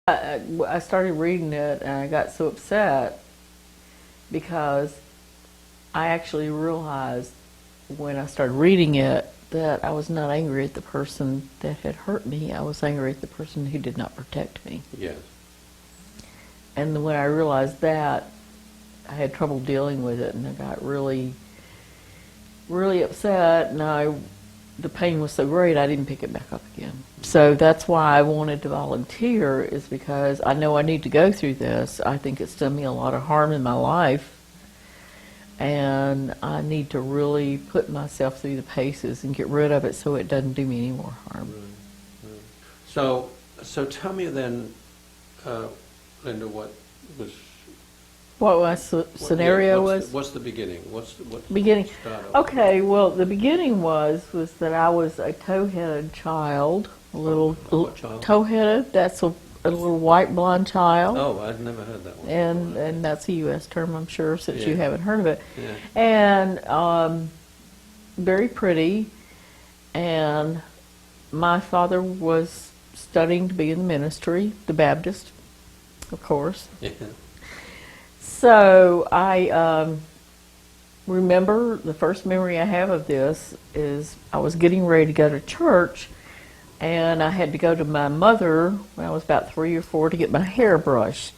I started reading it and I got so upset because I actually realized when I started reading it that I was not angry at the person that had hurt me. I was angry at the person who did not protect me. Yes. And when I realized that, I had trouble dealing with it, and I got really, really upset. And the pain was so great, I didn't pick it back up again. So that's why I wanted to volunteer, is because I know I need to go through this. I think it's done me a lot of harm in my life, and I need to really put myself through the paces and get rid of it so it doesn't do me any more harm. Right, right. So tell me then, Linda, what was What my scenario what's was? what's the beginning? What's Beginning. start of? Okay, well, the beginning was that I was a tow-headed child, a little What child? tow-headed. That's a little white blonde child, Oh, I'd never heard that one. and that's a U.S. term, I'm sure, since you Yeah. haven't heard of it. Yeah. And very pretty. And my father was studying to be in the ministry, the Baptist, of course. Yeah. So I remember the first memory I have of this is I was getting ready to go to church, and I had to go to my mother when I was about 3 or 4 to get my hair brushed.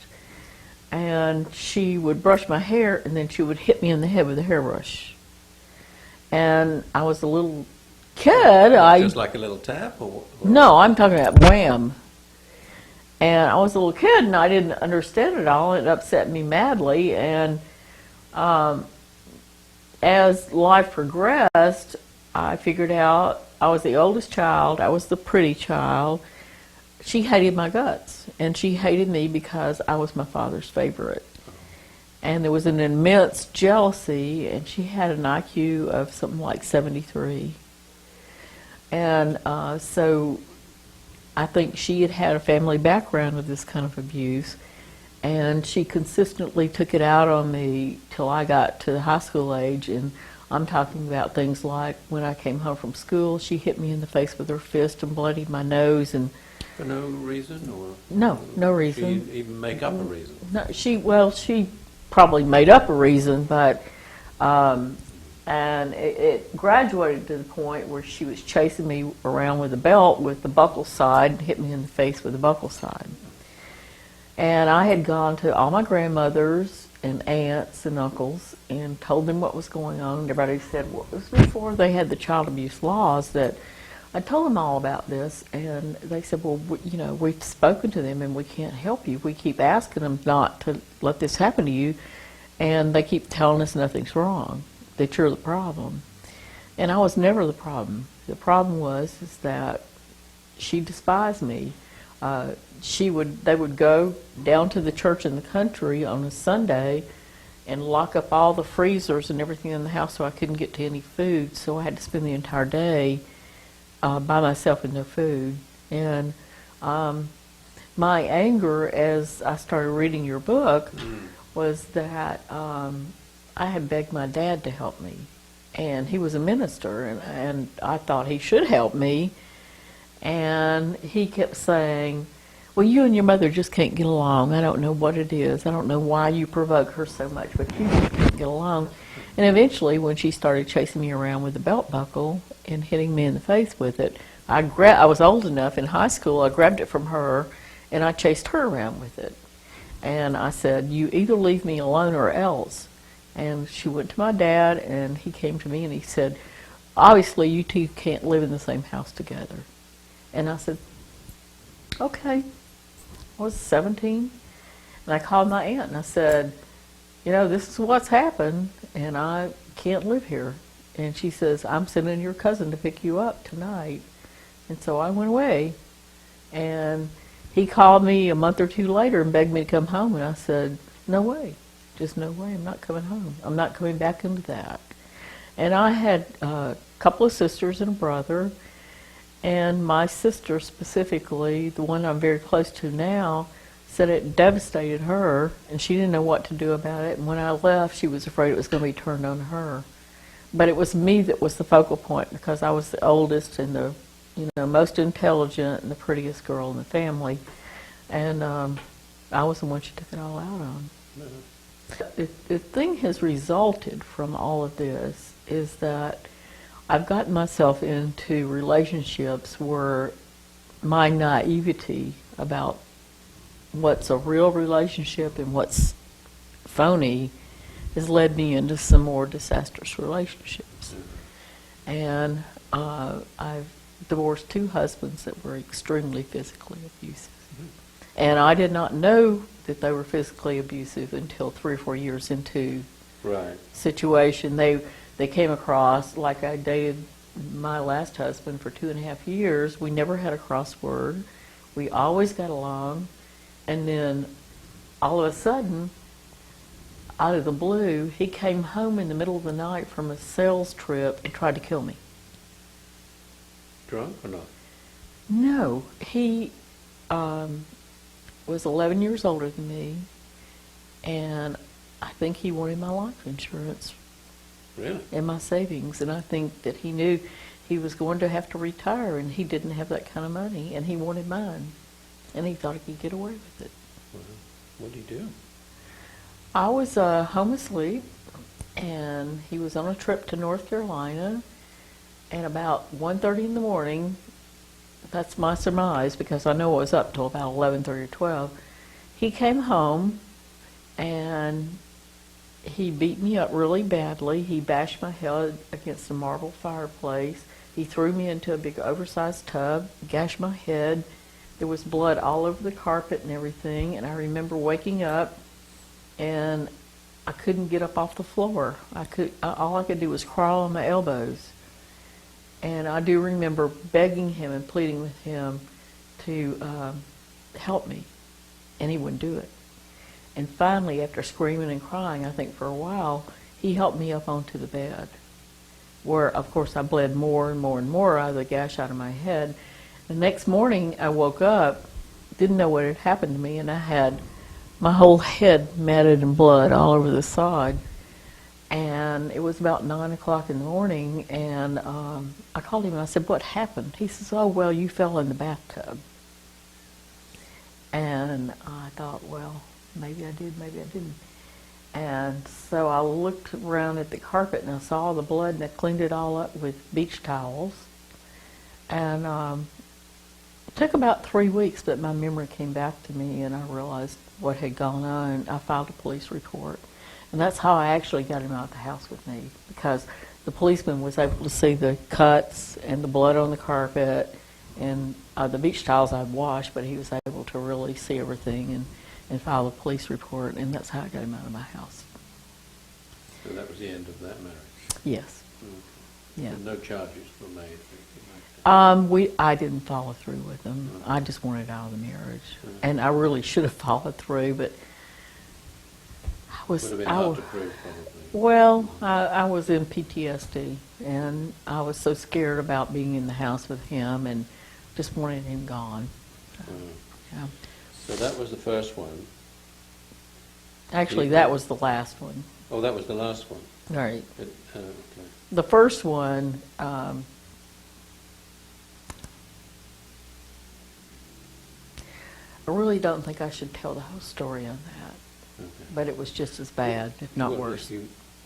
And she would brush my hair, and then she would hit me in the head with a hairbrush. And I was a little kid. Just like a little tap, or No, I'm talking about wham. And I was a little kid, and I didn't understand it all. It upset me madly. And as life progressed, I figured out I was the oldest child. I was the pretty child. She hated my guts, and she hated me because I was my father's favorite. And there was an immense jealousy, and she had an IQ of something like 73. And so I think she had had a family background with this kind of abuse, and she consistently took it out on me till I got to the high school age. And I'm talking about things like when I came home from school, she hit me in the face with her fist and bloodied my nose. And for no reason, or no reason. She even make up a reason. No, she probably made up a reason, but and it graduated to the point where she was chasing me around with a belt with the buckle side and hit me in the face with the buckle side. And I had gone to all my grandmothers and aunts and uncles and told them what was going on. And everybody said, well, it was before they had the child abuse laws, that I told them all about this. And they said, well, we've spoken to them and we can't help you. We keep asking them not to let this happen to you, and they keep telling us nothing's wrong, that you're the problem. And I was never the problem. The problem is that she despised me. They would go down to the church in the country on a Sunday and lock up all the freezers and everything in the house so I couldn't get to any food. So I had to spend the entire day by myself with no food. And my anger, as I started reading your book, was that I had begged my dad to help me. And he was a minister, and I thought he should help me. And he kept saying, well, you and your mother just can't get along. I don't know what it is. I don't know why you provoke her so much, but you just can't get along. And eventually, when she started chasing me around with the belt buckle and hitting me in the face with it, I was old enough in high school, I grabbed it from her, and I chased her around with it. And I said, you either leave me alone or else. And she went to my dad, and he came to me, and he said, obviously, you two can't live in the same house together. And I said, okay. I was 17, and I called my aunt, and I said, this is what's happened, and I can't live here. And she says, I'm sending your cousin to pick you up tonight. And so I went away, and he called me a month or two later and begged me to come home, and I said, no way, just no way, I'm not coming home. I'm not coming back into that. And I had a couple of sisters and a brother, and my sister specifically, the one I'm very close to now, said it devastated her, and she didn't know what to do about it. And when I left, she was afraid it was going to be turned on her. But it was me that was the focal point, because I was the oldest and the most intelligent and the prettiest girl in the family. And I was the one she took it all out on. Uh-huh. The thing has resulted from all of this is that I've gotten myself into relationships where my naivety about what's a real relationship and what's phony has led me into some more disastrous relationships. And I've divorced 2 husbands that were extremely physically abusive. And I did not know that they were physically abusive until 3 or 4 years into Right. situation. They came across, like I dated my last husband for 2.5 years. We never had a crossword. We always got along. And then all of a sudden, out of the blue, he came home in the middle of the night from a sales trip and tried to kill me. Drunk or not? No, he was 11 years older than me, and I think he wanted my life insurance Really? and my savings, and I think that he knew he was going to have to retire, and he didn't have that kind of money, and he wanted mine, and he thought he could get away with it. Well, what did he do? I was home asleep, and he was on a trip to North Carolina, and about 1:30 in the morning, that's my surmise because I know I was up till about 11:30 or 12, he came home, and he beat me up really badly. He bashed my head against a marble fireplace. He threw me into a big oversized tub, gashed my head. There was blood all over the carpet and everything, and I remember waking up, and I couldn't get up off the floor. All I could do was crawl on my elbows. And I do remember begging him and pleading with him to help me, and he wouldn't do it. And finally, after screaming and crying, I think for a while, he helped me up onto the bed, where, of course, I bled more and more and more out of the gash out of my head. The next morning, I woke up, didn't know what had happened to me, and I had my whole head matted in blood all over the side. And it was about 9 o'clock in the morning, and I called him and I said, "What happened?" He says, "Oh, well, you fell in the bathtub." And I thought, well, maybe I did, maybe I didn't. And so I looked around at the carpet and I saw the blood, and I cleaned it all up with beach towels. And it took about 3 weeks, but my memory came back to me, and I realized what had gone on. I filed a police report. And that's how I actually got him out of the house with me, because the policeman was able to see the cuts and the blood on the carpet and the beach towels I'd washed, but he was able to really see everything and file a police report, and that's how I got him out of my house. So that was the end of that marriage? Yes. Okay. Yeah. And no charges were made? or anything like that? I didn't follow through with them. Okay. I just wanted out of the marriage. Okay. And I really should have followed through, but Would have been hard to prove, probably. Well, I was in PTSD, and I was so scared about being in the house with him and just wanted him gone. Yeah. So that was the first one. Actually, that was the last one. Oh, that was the last one. All right. Okay. The first one, I really don't think I should tell the whole story on that, Okay. but it was just as bad, if not Well, worse.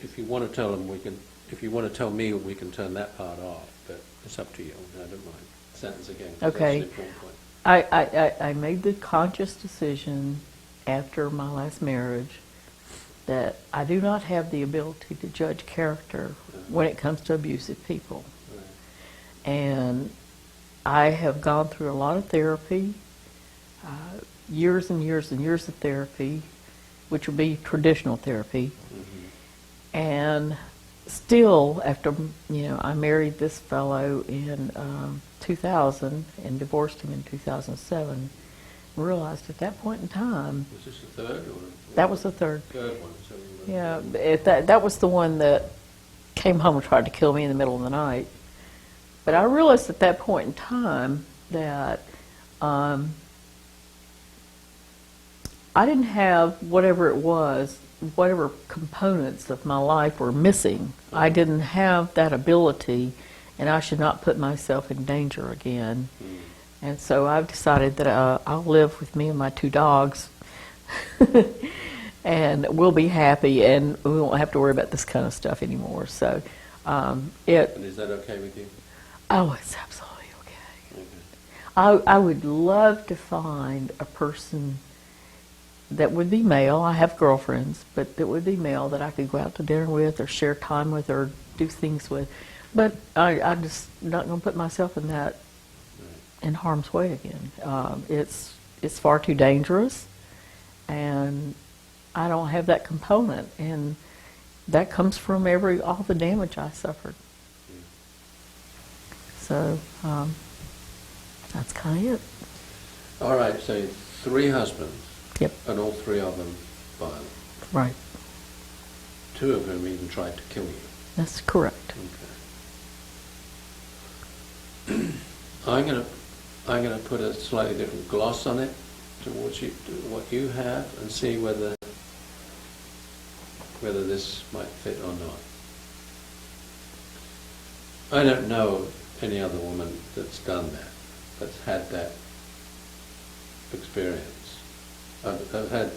If you want to tell them, we can. If you want to tell me, we can turn that part off. But it's up to you. I don't mind. Sentence again. 'Cause Okay. That's the important point. I made the conscious decision after my last marriage that I do not have the ability to judge character when it comes to abusive people. Right. And I have gone through a lot of therapy, years and years and years of therapy, which would be traditional therapy. Mm-hmm. And still, after, I married this fellow in 2000 and divorced him in 2007, realized at that point in time, Was this the third or? that was the third. Third one. So Yeah, that was the one that came home and tried to kill me in the middle of the night. But I realized at that point in time that I didn't have whatever it was, whatever components of my life were missing. I didn't have that ability, and I should not put myself in danger again. And so I've decided that I'll live with me and my 2 dogs, and we'll be happy, and we won't have to worry about this kind of stuff anymore. So And is that okay with you? oh, it's absolutely okay. Okay. I would love to find a person that would be male. I have girlfriends, but that would be male that I could go out to dinner with or share time with or do things with. But I'm just not going to put myself in that in harm's way again. It's far too dangerous, and I don't have that component, and that comes from all the damage I suffered. So that's kind of it. All right, so 3 husbands. Yep. And all 3 of them violent. Right. 2 of them even tried to kill you. That's correct. Okay. I'm gonna put a slightly different gloss on it towards you, to what you have, and see whether this might fit or not. I don't know any other woman that's done that, that's had that experience. I've had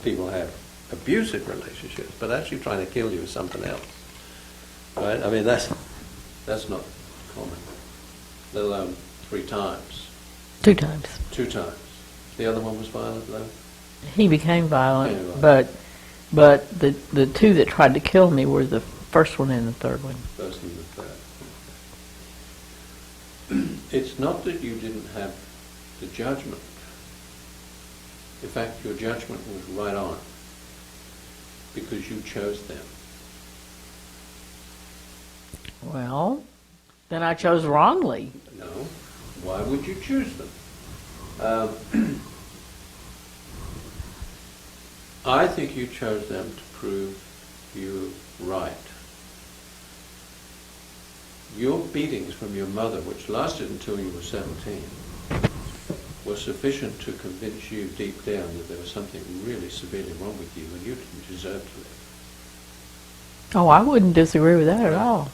people have abusive relationships, but actually trying to kill you is something else, right? I mean, that's not common, let alone 3 times. 2 times. 2 times. The other one was violent, though? He became violent, Became violent. but the 2 that tried to kill me were the first one and the third one. First and the third. It's not that you didn't have the judgment. In fact, your judgment was right on, because you chose them. Well, then I chose wrongly. No. Why would you choose them? I think you chose them to prove you right. Your beatings from your mother, which lasted until you were 17, were sufficient to convince you deep down that there was something really severely wrong with you and you didn't deserve to live. Oh, I wouldn't disagree with that at all.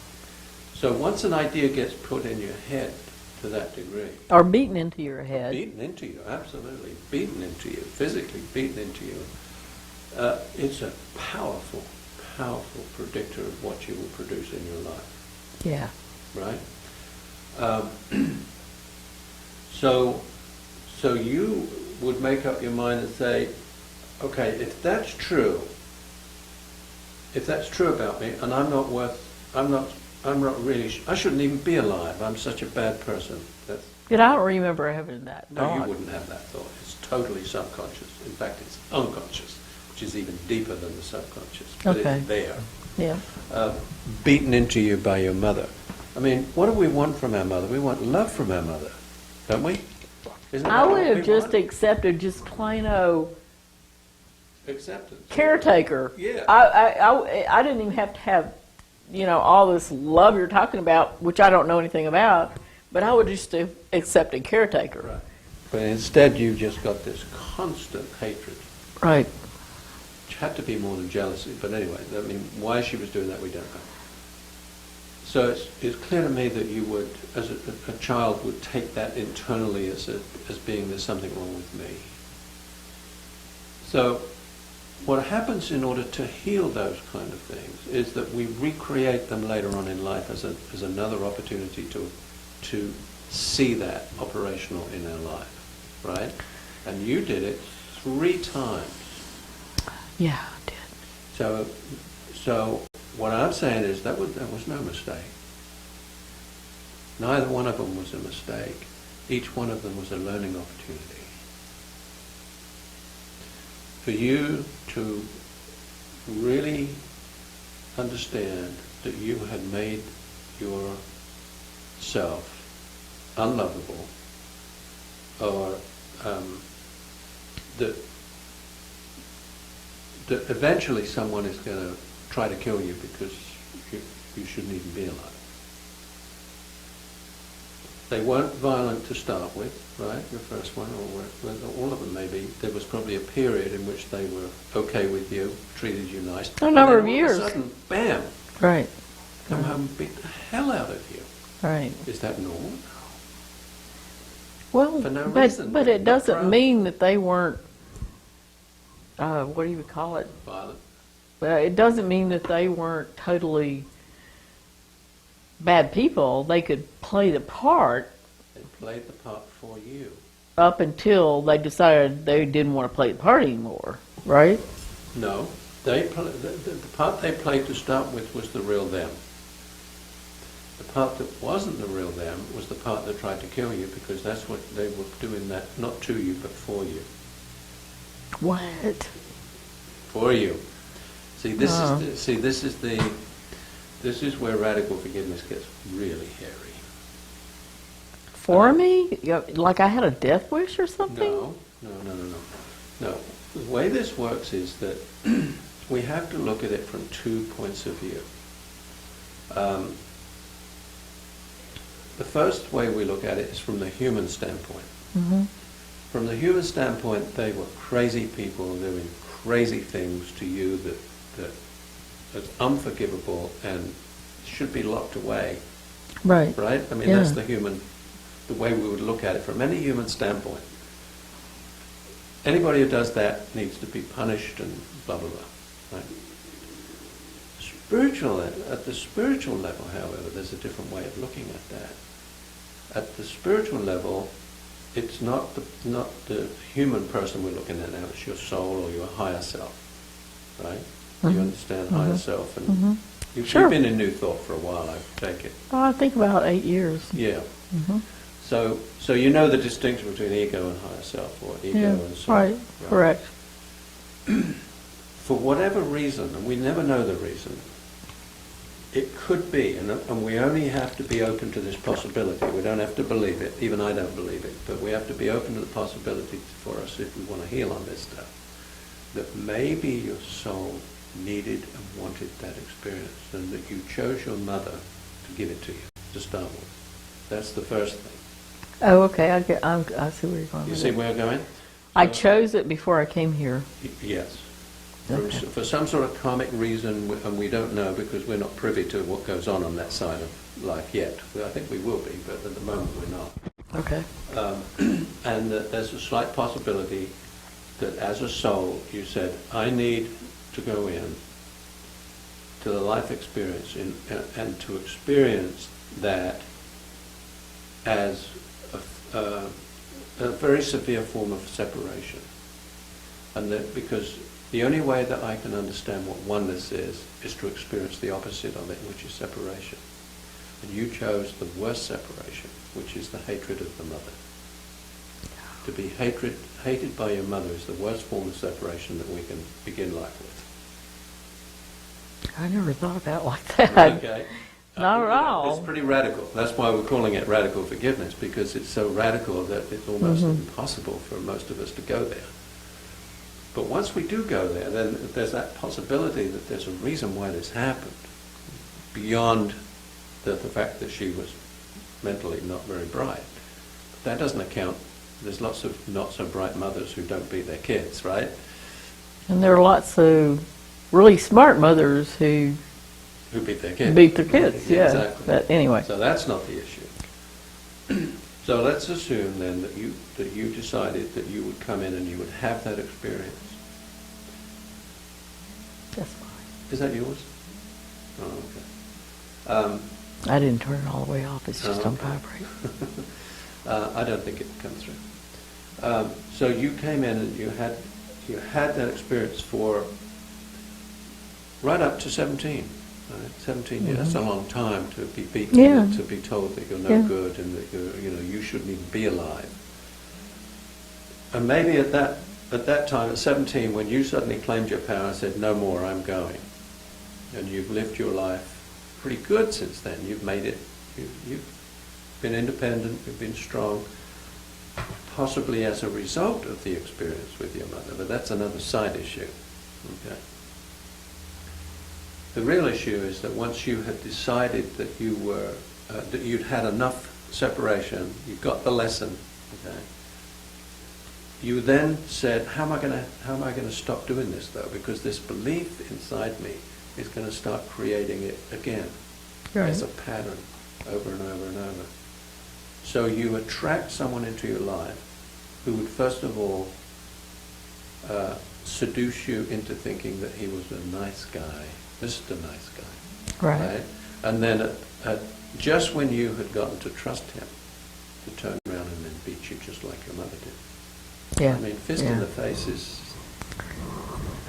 So once an idea gets put in your head to that degree, Or beaten into your head. beaten into you, absolutely, beaten into you, physically beaten into you, it's a powerful, powerful predictor of what you will produce in your life. Yeah. Right? So you would make up your mind and say, okay, if that's true about me, and I'm not really, I shouldn't even be alive, I'm such a bad person. But I don't remember having that No, thought. you wouldn't have that thought. It's totally subconscious. In fact, it's unconscious, which is even deeper than the subconscious. But Okay. it's there. Yeah. Beaten into you by your mother. I mean, what do we want from our mother? We want love from our mother, don't we? Isn't I that would what have we just want? accepted just plain old Acceptance. caretaker. Yeah. I didn't even have to have, all this love you're talking about, which I don't know anything about, but I would just have accepted caretaker. Right. But instead you just got this constant hatred, Right. which had to be more than jealousy. But anyway, I mean, why she was doing that, we don't know. So it's clear to me that you would, as a child, would take that internally as being there's something wrong with me. So what happens in order to heal those kind of things is that we recreate them later on in life as another opportunity to see that operational in our life, right? And you did it 3 times. Yeah, I did. So what I'm saying is that was no mistake. Neither one of them was a mistake. Each one of them was a learning opportunity. For you to really understand that you had made yourself unlovable, or that eventually someone is going to try to kill you because you shouldn't even be alive. They weren't violent to start with, right? Your first one, or all of them maybe. There was probably a period in which they were okay with you, treated you nice. A number of And then years. all of a sudden, bam, Right. come home and beat the hell out of you. Right. Is that normal? Well, for no but reason. but it Not doesn't proud. mean that they weren't. What do you call it? Violent. Well, it doesn't mean that they weren't totally bad people. They could play the part They played the part for you. up until they decided they didn't want to play the part anymore, right? No, the part they played to start with was the real them. The part that wasn't the real them was the part that tried to kill you, because that's what they were doing, that not to you but for you. What? For you. See, this Oh. this is where radical forgiveness gets really hairy. For me? Like I had a death wish or something? No. The way this works is that we have to look at it from 2 points of view. The first way we look at it is from the human standpoint. Mm-hmm. From the human standpoint, they were crazy people doing crazy things to you that is unforgivable and should be locked away, Right. right? I mean, Yeah. that's the way we would look at it from any human standpoint. Anybody who does that needs to be punished and blah, blah, blah, right? At the spiritual level, however, there's a different way of looking at that. At the spiritual level, it's not the human person we're looking at now, it's your soul or your higher self, right? You Mhm. understand higher Mhm. self, and Mhm. you've Sure. been in New Thought for a while, I take it. I think about 8 years. Yeah. Mm-hmm. So you know the distinction between ego and higher self, or ego Yeah. and soul. Right. Correct. For whatever reason, and we never know the reason, it could be, and we only have to be open to this possibility. We don't have to believe it, even I don't believe it, but we have to be open to the possibility for us, if we want to heal on this stuff, that maybe your soul needed and wanted that experience, and that you chose your mother to give it to you, to start with. That's the first thing. Oh, okay. I see where you're going. You with see it. where I'm going? I So- chose it before I came here. Yes. Okay. For some sort of karmic reason, and we don't know because we're not privy to what goes on that side of life yet. I think we will be, but at the moment we're not. Okay. And that there's a slight possibility that as a soul you said, I need to go in to the life experience and to experience that as a very severe form of separation. And that because the only way that I can understand what oneness is to experience the opposite of it, which is separation. And you chose the worst separation, which is the hatred of the mother. To be hated by your mother is the worst form of separation that we can begin life with. I never thought about it like that. Okay? Not at all. It's pretty radical. That's why we're calling it radical forgiveness, because it's so radical that it's almost impossible for most of us to go there. But once we do go there, then there's that possibility that there's a reason why this happened, beyond the fact that she was mentally not very bright. But that doesn't account. There's lots of not so bright mothers who don't beat their kids, right? And there are lots of really smart mothers who Who beat their kids. beat their kids. Yeah. Exactly. But anyway. So that's not the issue. So let's assume then that you decided that you would come in and you would have that experience. That's fine. Is that yours? Oh, okay. I didn't turn it all the way off. It's just on okay. vibrate. I don't think it comes through. So you came in and you had that experience for right up to 17. Right? 17 years. That's a long time to be beaten, Yeah. and to be told that you're no Yeah. good and that you shouldn't even be alive. And maybe at that time, at 17, when you suddenly claimed your power and said, no more, I'm going, and you've lived your life pretty good since then. You've made it. You've been independent. You've been strong, possibly as a result of the experience with your mother. But that's another side issue. Okay. The real issue is that once you had decided that that you'd had enough separation, you got the lesson. Okay. You then said, how am I going to stop doing this though? Because this belief inside me is going to start creating it again Right. as a pattern over and over and over. So you attract someone into your life who would first of all seduce you into thinking that he was a nice guy, Mr. Nice Guy. Right. And then just when you had gotten to trust him, to turn around and then beat you just like your mother did. Yeah. I mean, fist in the face is, I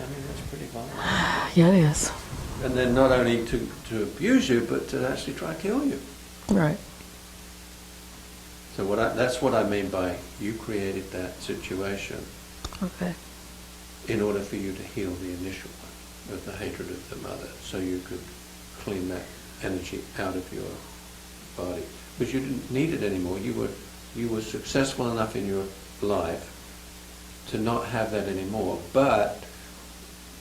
mean, that's pretty violent. Yeah, it is. And then not only to abuse you, but to actually try to kill you. Right. So that's what I mean by you created that situation Okay. in order for you to heal the initial one of the hatred of the mother, so you could clean that energy out of your body. Because you didn't need it anymore. You were successful enough in your life to not have that anymore, but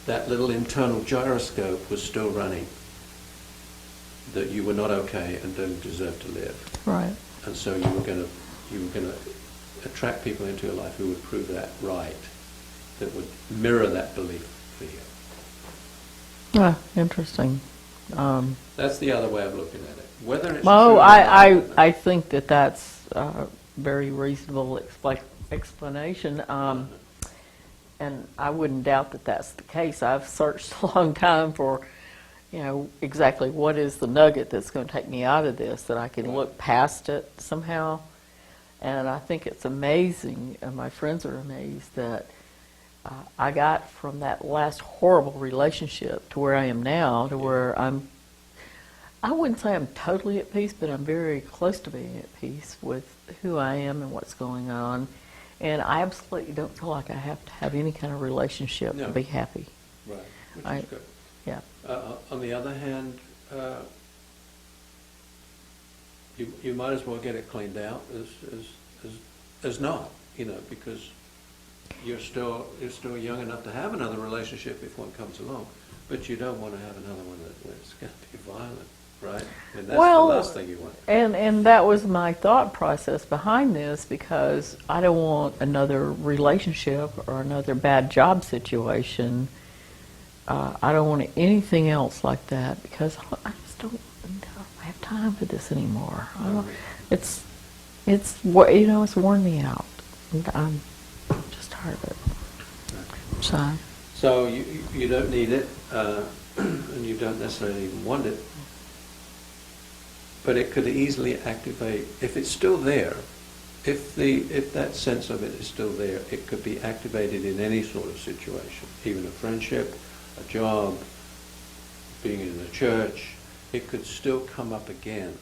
that little internal gyroscope was still running, that you were not okay and didn't deserve to live. Right. And so you were going to attract people into your life who would prove that right, that would mirror that belief for you. Ah, interesting. That's the other way of looking at it. Whether it's Well, true or not, I think that that's a very reasonable explanation, and I wouldn't doubt that that's the case. I've searched a long time for, exactly what is the nugget that's going to take me out of this, that I can look past it somehow. And I think it's amazing, and my friends are amazed, that I got from that last horrible relationship to where I am now, to where I wouldn't say I'm totally at peace, but I'm very close to being at peace with who I am and what's going on. And I absolutely don't feel like I have to have any kind of relationship to be happy. right, which is good. Yeah. On the other hand, you might as well get it cleaned out as not, because you're still young enough to have another relationship if one comes along, but you don't want to have another one that's going to be violent, right? And that's the last thing you want. And that was my thought process behind this, because I don't want another relationship or another bad job situation. I don't want anything else like that, because I just don't have time for this anymore. It's worn me out. I'm just tired of it. So you don't need it, and you don't necessarily even want it, but it could easily activate, if it's still there, if that sense of it is still there, it could be activated in any sort of situation, even a friendship, a job, being in a church. It could still come up again.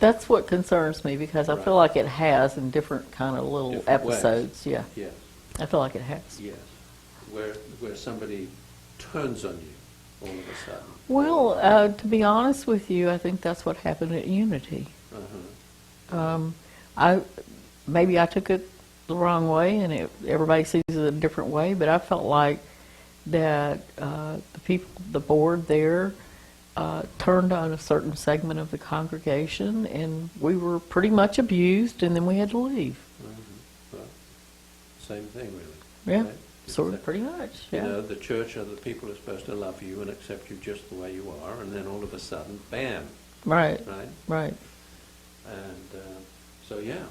That's what concerns me, because I feel Right. like it has in different kind of little Different ways. episodes. Yeah, Yes, I feel like it has. yes. Where somebody turns on you all of a sudden. Well, to be honest with you, I think that's what happened at Unity. Maybe I took it the wrong way, and everybody sees it a different way. But I felt like that the board there, turned on a certain segment of the congregation, and we were pretty much abused, and then we had to leave. Well, same thing, really. Yeah, right? sort of, pretty much. Yeah. The church are the people who are supposed to love you and accept you just the way you are, and then all of a sudden, bam, Right. right? Right. And so, yeah.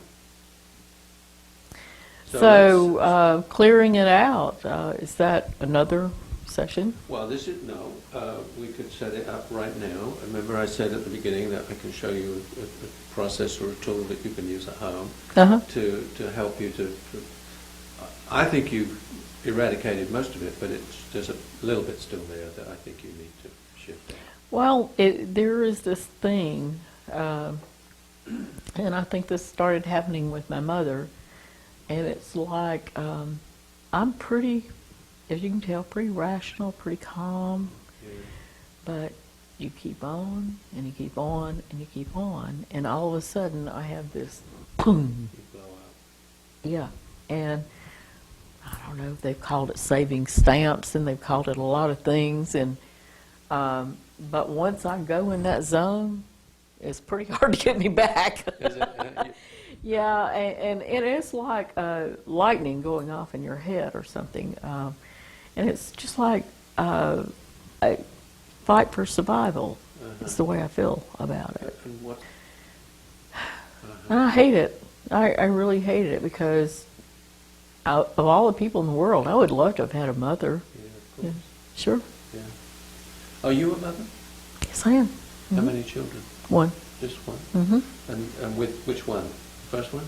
So clearing it out, is that another session? Well, we could set it up right now. Remember I said at the beginning that I can show you a process or a tool that you can use at home Uh-huh. to help you to I think you've eradicated most of it, but there's a little bit still there that I think you need to shift out. Well, there is this thing, and I think this started happening with my mother, and it's like I'm pretty, as you can tell, pretty rational, pretty calm, Yeah. but you keep on, and you keep on, and you keep on, and all of a sudden I have this boom. You blow up. Yeah, and I don't know, they've called it saving stamps, and they've called it a lot of things, and but once I go in that zone, it's pretty hard to get me back. Is it? Yeah, and it is like lightning going off in your head or something, and it's just like a fight for survival. Is the way I feel about it. And what? And I hate it. I really hated it because of all the people in the world, I would love to have had a mother. Yeah, of course. Sure. Yeah. Are you a mother? Yes, I am. How many children? One. Just one. Mm-hmm. And with which one? First one?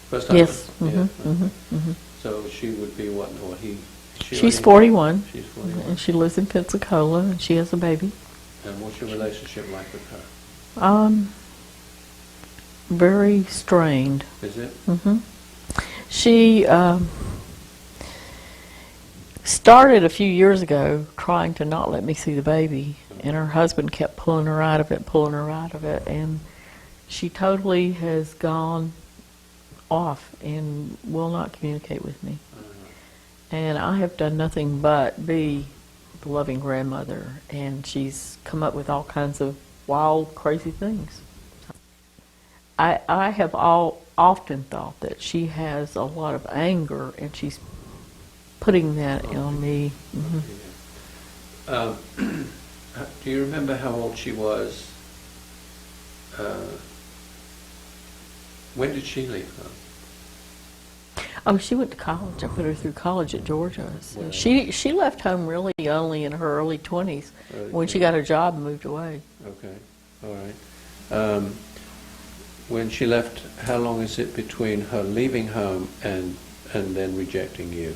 First husband? Yes. Yeah. Mm-hmm. Mm-hmm. Mm-hmm. So she would be what? Or he? She's 41. She's 41. And she lives in Pensacola, and she has a baby. And what's your relationship like with her? Very strained. Is it? Mm-hmm. She started a few years ago trying to not let me see the baby, and her husband kept pulling her out of it, and she totally has gone off and will not communicate with me. And I have done nothing but be the loving grandmother, and she's come up with all kinds of wild, crazy things. I have often thought that she has a lot of anger, and she's putting that on me. Mm-hmm. Do you remember how old she was? When did she leave home? Oh, she went to college. I put her through college at Georgia. So Wow. she left home really only in her early 20s when she got a job and moved away. Okay, all right. When she left, how long is it between her leaving home and then rejecting you?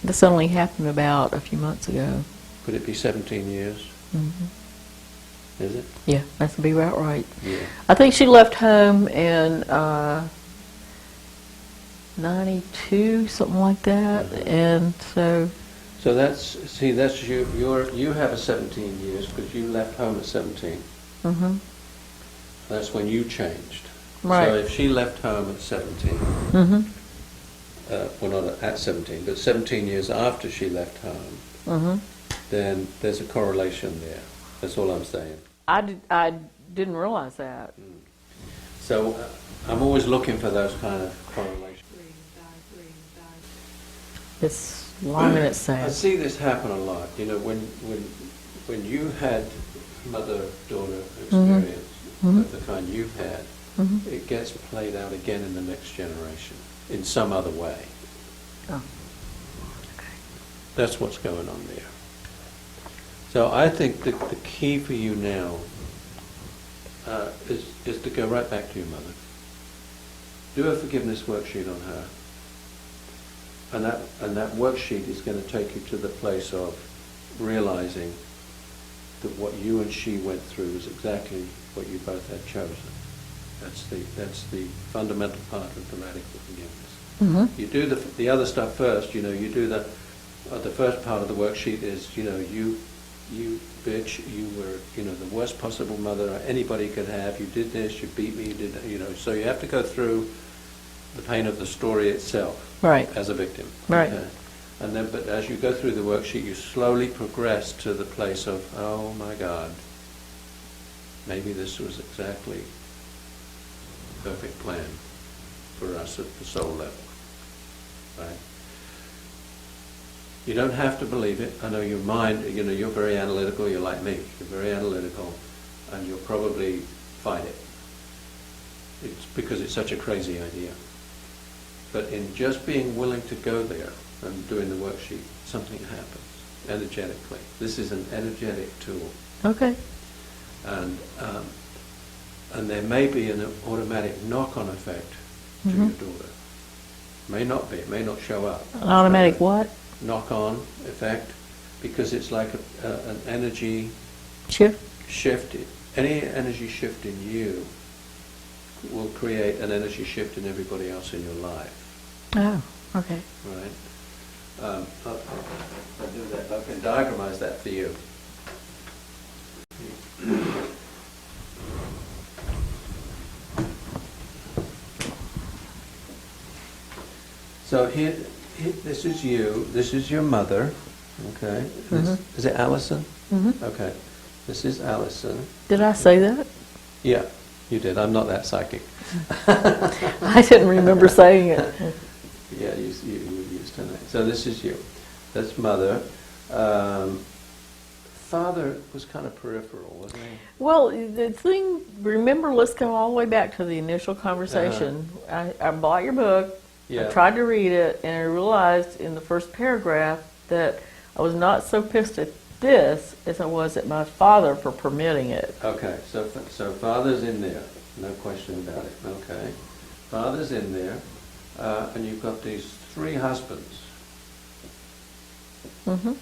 This only happened about a few months ago. Could it be 17 years? Mm-hmm. Is it? Yeah, that would be about right. Yeah. I think she left home in 92, something like that, and so. So that's you. You have a 17 years because you left home at 17. Mm-hmm. That's when you changed. Right. So if she left home at 17, Mm-hmm. Well, not at 17, but 17 years after she left home, Mm-hmm. then there's a correlation there. That's all I'm saying. I didn't realize that. So I'm always looking for those kind of correlations. It's long and it's I sad. see this happen a lot. You know, when you had mother-daughter experience of the kind you've had, it gets played out again in the next generation in some other way. Oh. That's what's going on there. So I think that the key for you now is to go right back to your mother. Do a forgiveness worksheet on her. And that worksheet is going to take you to the place of realizing that what you and she went through is exactly what you both had chosen. That's the fundamental part of the radical forgiveness. Mm-hmm. You do the other stuff first. You know, you do the first part of the worksheet is, you know, you bitch, you were, you know, the worst possible mother anybody could have. You did this, you beat me, you did, you know. So you have to go through the pain of the story itself. Right. As a victim. Right. Okay. And then, but as you go through the worksheet, you slowly progress to the place of, oh my God, maybe this was exactly the perfect plan for us at the soul level. Right? You don't have to believe it. I know your mind, you know, you're very analytical, you're like me. You're very analytical, and you'll probably fight it. It's because it's such a crazy idea. But in just being willing to go there and doing the worksheet, something happens energetically. This is an energetic tool. Okay. And there may be an automatic knock-on effect to your daughter. May not be. It may not show up. An automatic what? Knock-on effect, because it's like an energy Shift? Any energy shift in you will create an energy shift in everybody else in your life. Oh, okay. Right. I'll do that. I can diagramize that for you. So here, this is you. This is your mother. Okay. Is it Allison? Mm-hmm. Okay. This is Allison. Did I say that? Yeah, you did. I'm not that psychic. I didn't remember saying it. Yeah, you used to know. So this is you. That's mother. father was kind of peripheral, wasn't he? Well, the thing, remember, let's go all the way back to the initial conversation. I bought your book, Yeah. I tried to read it, and I realized in the first paragraph that I was not so pissed at this as I was at my father for permitting it. Okay, so father's in there, no question about it. Okay, father's in there, and you've got these 3 husbands, Mm-hmm.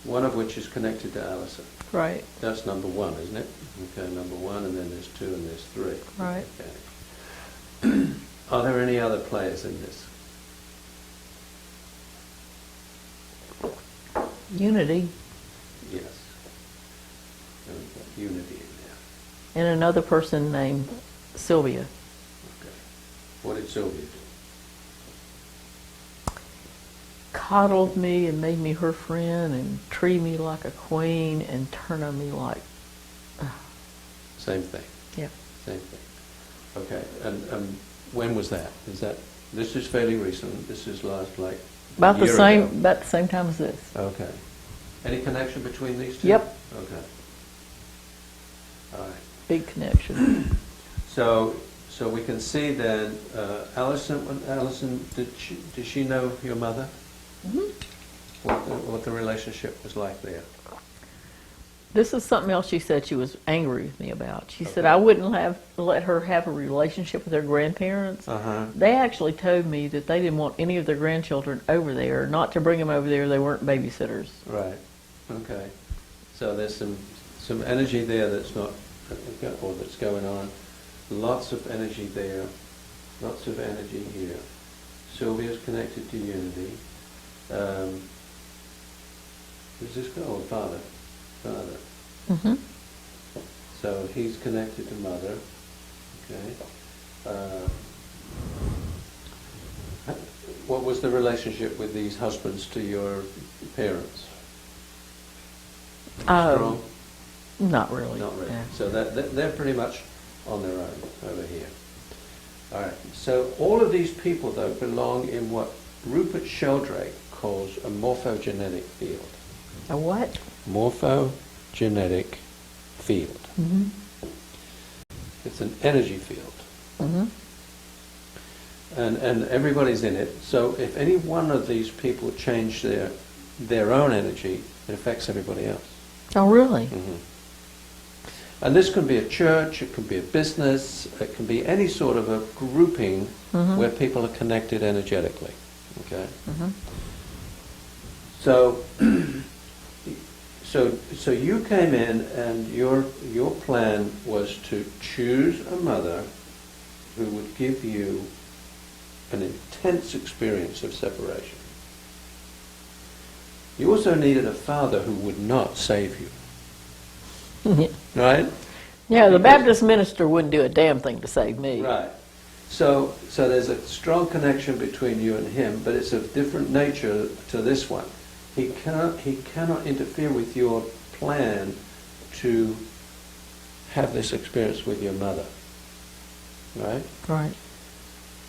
one of which is connected to Alison. Right, That's number 1, isn't it? Okay, number 1, and then there's 2, and there's 3. right. Okay. Are there any other players in this? Unity. Yes. So we've got unity in there. And another person named Sylvia. Okay. What did Sylvia do? Coddled me and made me her friend and treated me like a queen and turned on me like, Same thing. yeah. Same thing. Okay, and when was that? This is fairly recent. This is last like About a the year same, ago. about the same time as this. Okay. Any connection between these 2? Yep. Okay. All right. Big connection. So we can see then, Alison, did she know your mother? Mhm. What the relationship was like there? This is something else she said she was angry with me about. She said Okay. I wouldn't let her have a relationship with her grandparents. Uh-huh. They actually told me that they didn't want any of their grandchildren over there, not to bring them over there. They weren't babysitters. Right. Okay. So there's some energy there that's not, or that's going on. Lots of energy there. Lots of energy here. Sylvia's connected to unity. Who's this guy? Oh, father. Father. Mm-hmm. So he's connected to mother. Okay. What was the relationship with these husbands to your parents? Strong? Not really. Not really. Yeah. So they're pretty much on their own over here. All right. So all of these people, though, belong in what Rupert Sheldrake calls a morphogenetic field. A what? Morphogenetic field. Mm-hmm. It's an energy field. Mm-hmm. And everybody's in it. So if any one of these people change their own energy, it affects everybody else. Oh, really? Mm-hmm. And this can be a church, it can be a business, it can be any sort of a grouping Mm-hmm. where people are connected energetically. Okay. Mm-hmm. So you came in, and your plan was to choose a mother who would give you an intense experience of separation. You also needed a father who would not save you, right? Yeah, the Baptist minister wouldn't do a damn thing to save me. Right. So there's a strong connection between you and him, but it's of different nature to this one. He cannot interfere with your plan to have this experience with your mother, right? Right.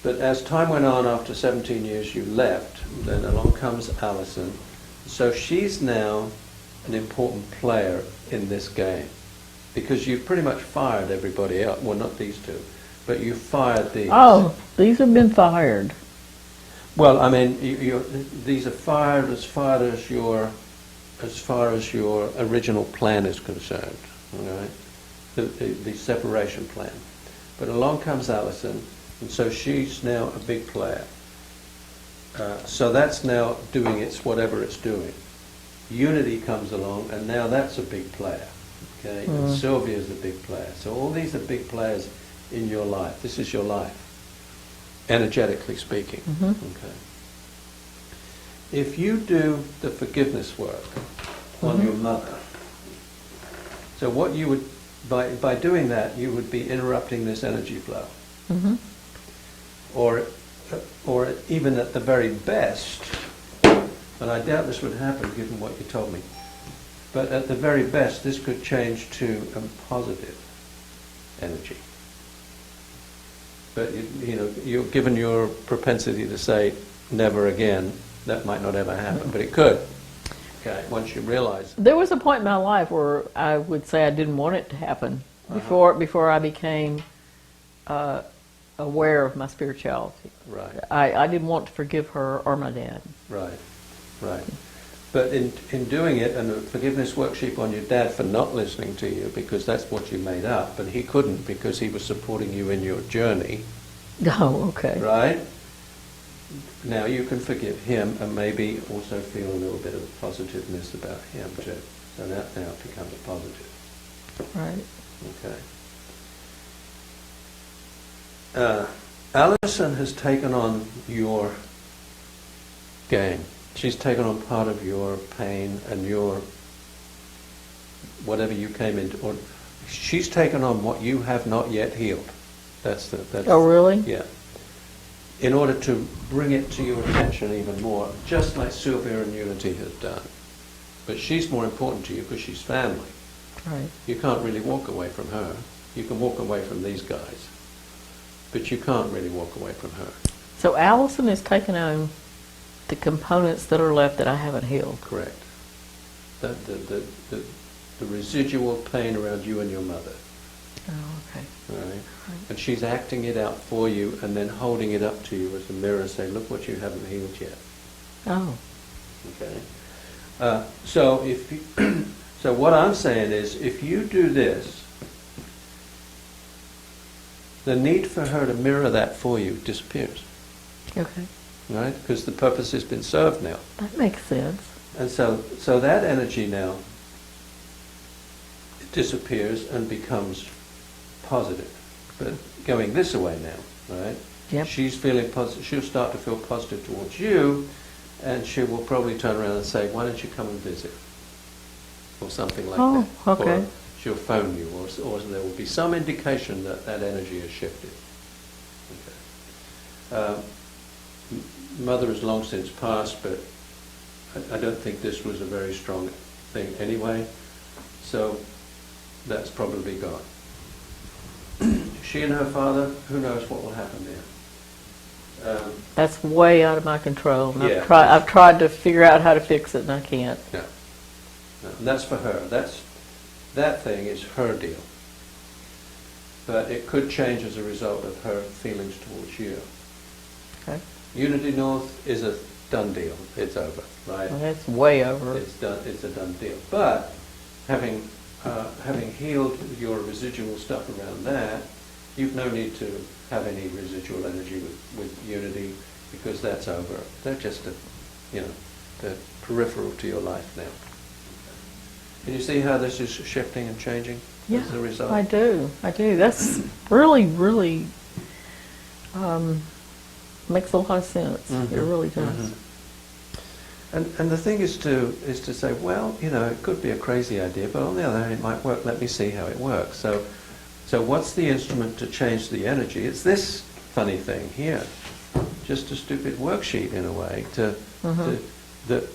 But as time went on, after 17 years you left, then along comes Alison. So she's now an important player in this game, because you've pretty much fired everybody else. Well, not these 2, but you fired these. Oh, these have been fired. Well, I mean, these are fired as far as your original plan is concerned, all right? The separation plan. But along comes Alison, and so she's now a big player. So that's now doing whatever it's doing. Unity comes along, and now that's a big player. Okay, and Sylvia's a big player. So all these are big players in your life. This is your life, energetically speaking. Mm-hmm. Okay. If you do the forgiveness work on your mother, so what you would, by doing that, you would be interrupting this energy flow. Mm-hmm. Or even at the very best, and I doubt this would happen given what you told me, but at the very best, this could change to a positive energy. But you're given your propensity to say never again, that might not ever happen, but it could. Okay, once you realize. There was a point in my life where I would say I didn't want it to happen before I became aware of my spirituality. Right, I didn't want to forgive her or my dad. right, right. But in doing it, and the forgiveness worksheet on your dad for not listening to you, because that's what you made up, but he couldn't because he was supporting you in your journey, Oh, okay. right? Now you can forgive him and maybe also feel a little bit of positiveness about him too. So that now becomes positive. Right. Okay. Alison has taken on your game. She's taken on part of your pain and your whatever you came into. Or she's taken on what you have not yet healed. That's Oh, really? yeah. In order to bring it to your attention even more, just like Sylvia and Unity has done. But she's more important to you because she's family. Right. You can't really walk away from her. You can walk away from these guys, but you can't really walk away from her. So Allison has taken on the components that are left that I haven't healed. Correct. The residual pain around you and your mother. Oh, okay. Right? And she's acting it out for you and then holding it up to you as a mirror saying, look what you haven't healed yet. Oh. Okay. So if you so what I'm saying is, if you do this, the need for her to mirror that for you disappears, Okay. right? Because the purpose has been served now. That makes sense. And so that energy now disappears and becomes positive, but going this way now, right? Yep. She's feeling positive. She'll start to feel positive towards you, and she will probably turn around and say, "Why don't you come and visit?" Or something like that. Oh, okay. Or she'll phone you, or there will be some indication that that energy has shifted. Okay. Mother has long since passed, but I don't think this was a very strong thing anyway, so that's probably gone. She and her father, who knows what will happen there. That's way out of my control. And Yeah. I've tried to figure out how to fix it, and I can't. No. And that's for her. That thing is her deal. But it could change as a result of her feelings towards you. Okay. Unity North is a done deal. It's over, right? Well, that's way over. It's done. It's a done deal. But having healed your residual stuff around that, you've no need to have any residual energy with Unity because that's over. They're just they're peripheral to your life now. Can you see how this is shifting and changing as a result? I do. That's really, really makes a lot of sense. Mm-hmm. It really does. Mm-hmm. And the thing is to say, well, it could be a crazy idea, but on the other hand, it might work. Let me see how it works. So what's the instrument to change the energy? It's this funny thing here, just a stupid worksheet in a way that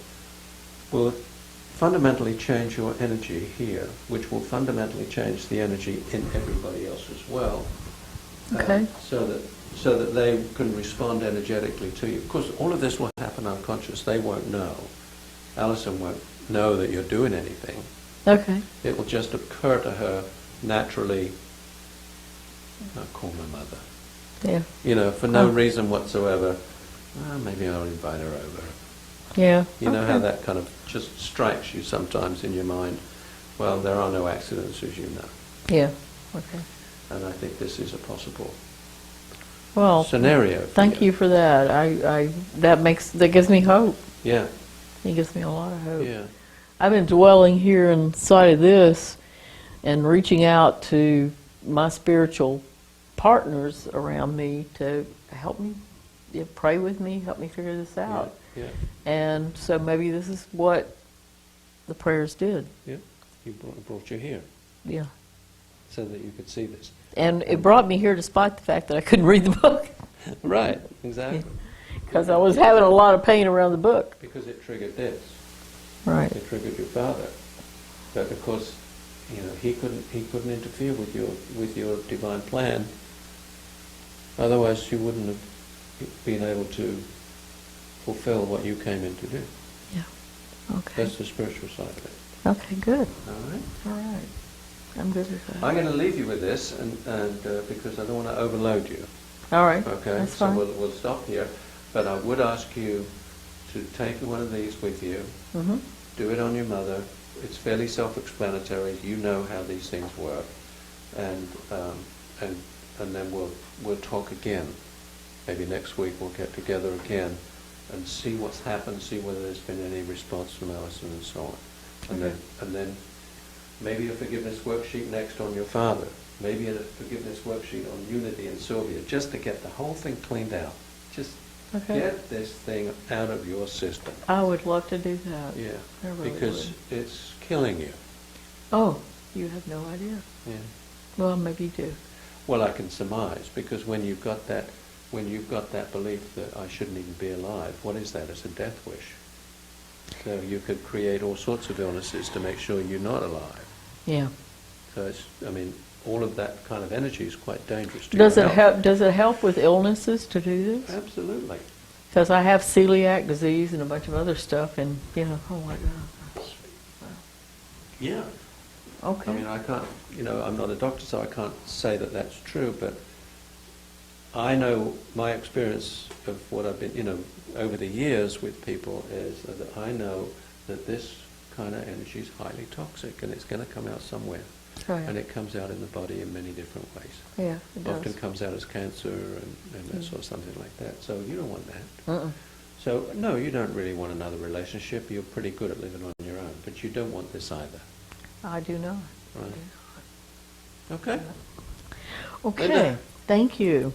will fundamentally change your energy here, which will fundamentally change the energy in everybody else as well. Okay. So that they can respond energetically to you. Of course, all of this will happen unconscious. They won't know. Alison won't know that you're doing anything. Okay. It will just occur to her naturally. I'll call my mother. Yeah. For no reason whatsoever. Maybe I'll invite her over. Yeah. You know how that kind of just strikes you sometimes in your mind. Well, there are no accidents, as you know. Yeah. Okay. And I think this is a possible Well, scenario. thank you for that. That gives me hope. Yeah. It gives me a lot of hope. Yeah. I've been dwelling here inside of this and reaching out to my spiritual partners around me to help me, pray with me, help me figure this out. Yeah. And so maybe this is what the prayers did. Yeah. He brought you here Yeah. so that you could see this. And it brought me here despite the fact that I couldn't read the book Right. Exactly. because I was having a lot of pain around the book. Because it triggered this. Right. It triggered your father. But of course, he couldn't interfere with your divine plan. Otherwise, you wouldn't have been able to fulfill what you came in to do. Yeah. Okay. That's the spiritual side of it. Okay, good. All right. All right. I'm good with that. I'm going to leave you with this, and because I don't want to overload you. All right. Okay. That's So fine. we'll stop here, but I would ask you to take one of these with you. Mm-hmm. Do it on your mother. It's fairly self-explanatory. You know how these things work, and then we'll talk again. Maybe next week we'll get together again and see what's happened, see whether there's been any response from Alison and so on. And then maybe a forgiveness worksheet next on your father. Maybe a forgiveness worksheet on Unity and Sylvia, just to get the whole thing cleaned out. Just Okay. get this thing out of your system. I would love to do that. Yeah, I really because would. it's killing you. Oh, you have no idea. Yeah. Well, maybe you do. Well, I can surmise, because when you've got that belief that I shouldn't even be alive, what is that? It's a death wish. So you could create all sorts of illnesses to make sure you're not alive. Yeah. So it's, I mean, all of that kind of energy is quite dangerous to Does your it health. help? Does it help with illnesses to do this? Absolutely. Because I have celiac disease and a bunch of other stuff, and oh my God. Yeah. Okay. I mean, I can't, I'm not a doctor, so I can't say that that's true, but I know my experience of what I've been, over the years with people is that I know that this kind of energy is highly toxic, and it's going to come out somewhere. Oh, yeah. And it comes out in the body in many different ways. Yeah, it Often does. comes out as cancer and that sort of something like that. So you don't want that. Uh-uh. So no, you don't really want another relationship. You're pretty good at living on your own, but you don't want this either. I do not. Right. Okay. Okay. Linda. Thank you.